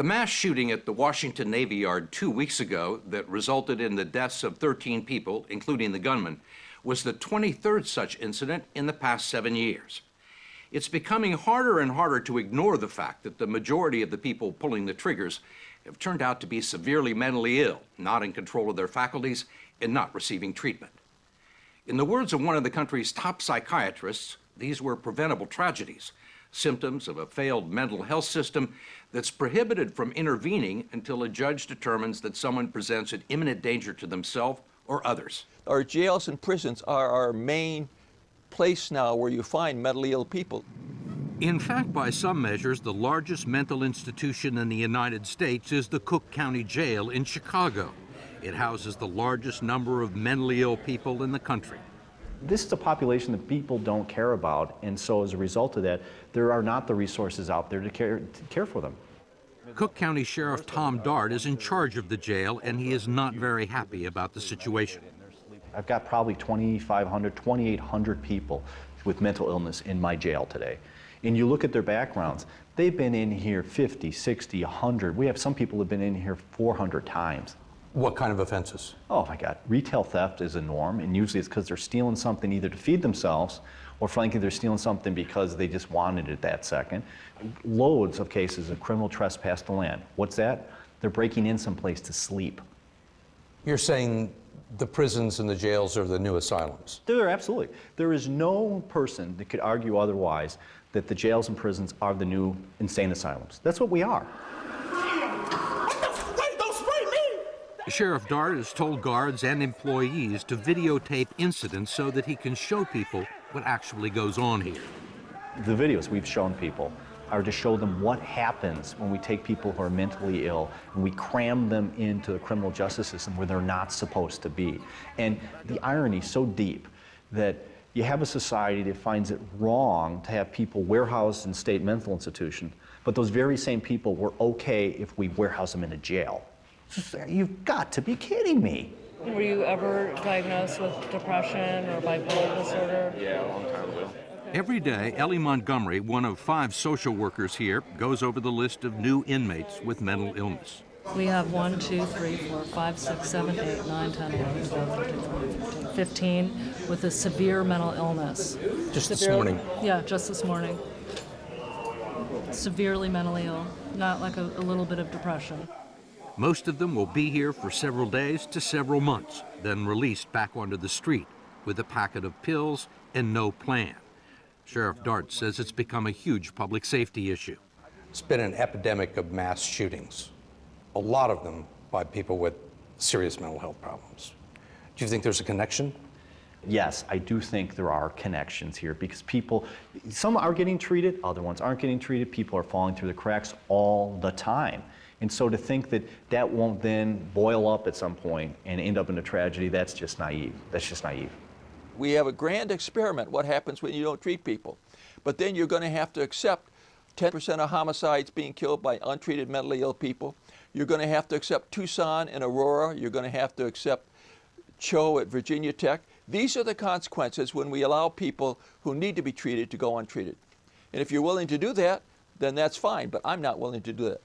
The mass shooting at the Washington Navy Yard 2 weeks ago that resulted in the deaths of 13 people, including the gunman, was the 23rd such incident in the past 7 years. It's becoming harder and harder to ignore the fact that the majority of the people pulling the triggers have turned out to be severely mentally ill, not in control of their faculties, and not receiving treatment. In the words of one of the country's top psychiatrists, these were preventable tragedies, symptoms of a failed mental health system that's prohibited from intervening until a judge determines that someone presents an imminent danger to themselves or others. Our jails and prisons are our main place now where you find mentally ill people. In fact, by some measures, the largest mental institution in the United States is the Cook County Jail in Chicago. It houses the largest number of mentally ill people in the country. This is a population that people don't care about, and so as a result of that, there are not the resources out there to care for them. Cook County Sheriff Tom Dart is in charge of the jail, and he is not very happy about the situation. I've got probably 2,500, 2,800 people with mental illness in my jail today. And you look at their backgrounds, they've been in here 50, 60, 100. We have some people who have been in here 400 times. What kind of offenses? Oh my God, retail theft is a norm, and usually it's because they're stealing something either to feed themselves, or frankly they're stealing something because they just wanted it that second. Loads of cases of criminal trespass to land. What's that? They're breaking in someplace to sleep. You're saying the prisons and the jails are the new asylums? They're absolutely. There is no person that could argue otherwise that the jails and prisons are the new insane asylums. That's what we are. Sheriff Dart has told guards and employees to videotape incidents so that he can show people what actually goes on here. The videos we've shown people are to show them what happens when we take people who are mentally ill and we cram them into the criminal justice system where they're not supposed to be. And the irony is so deep that you have a society that finds it wrong to have people warehoused in state mental institutions, but those very same people were okay if we warehouse them in a jail. You've got to be kidding me. Were you ever diagnosed with depression or bipolar disorder? Yeah, a long time ago. Every day, Ellie Montgomery, one of 5 social workers here, goes over the list of new inmates with mental illness. We have 1, 2, 3, 4, 5, 6, 7, 8, 9, 10, 11, 12, 13, 14, 15, 15 with a severe mental illness. Just this morning? Yeah, just this morning. Severely mentally ill, not like a little bit of depression. Most of them will be here for several days to several months, then released back onto the street with a packet of pills and no plan. Sheriff Dart says it's become a huge public safety issue. It's been an epidemic of mass shootings, a lot of them by people with serious mental health problems. Do you think there's a connection? Yes, I do think there are connections here because people, some are getting treated, other ones aren't getting treated. People are falling through the cracks all the time. And so to think that that won't then boil up at some point and end up in a tragedy, that's just naive. That's just naive. We have a grand experiment, what happens when you don't treat people. But then you're going to have to accept 10% of homicides being killed by untreated mentally ill people. You're going to have to accept Tucson and Aurora. You're going to have to accept Cho at Virginia Tech. These are the consequences when we allow people who need to be treated to go untreated. And if you're willing to do that, then that's fine, but I'm not willing to do that.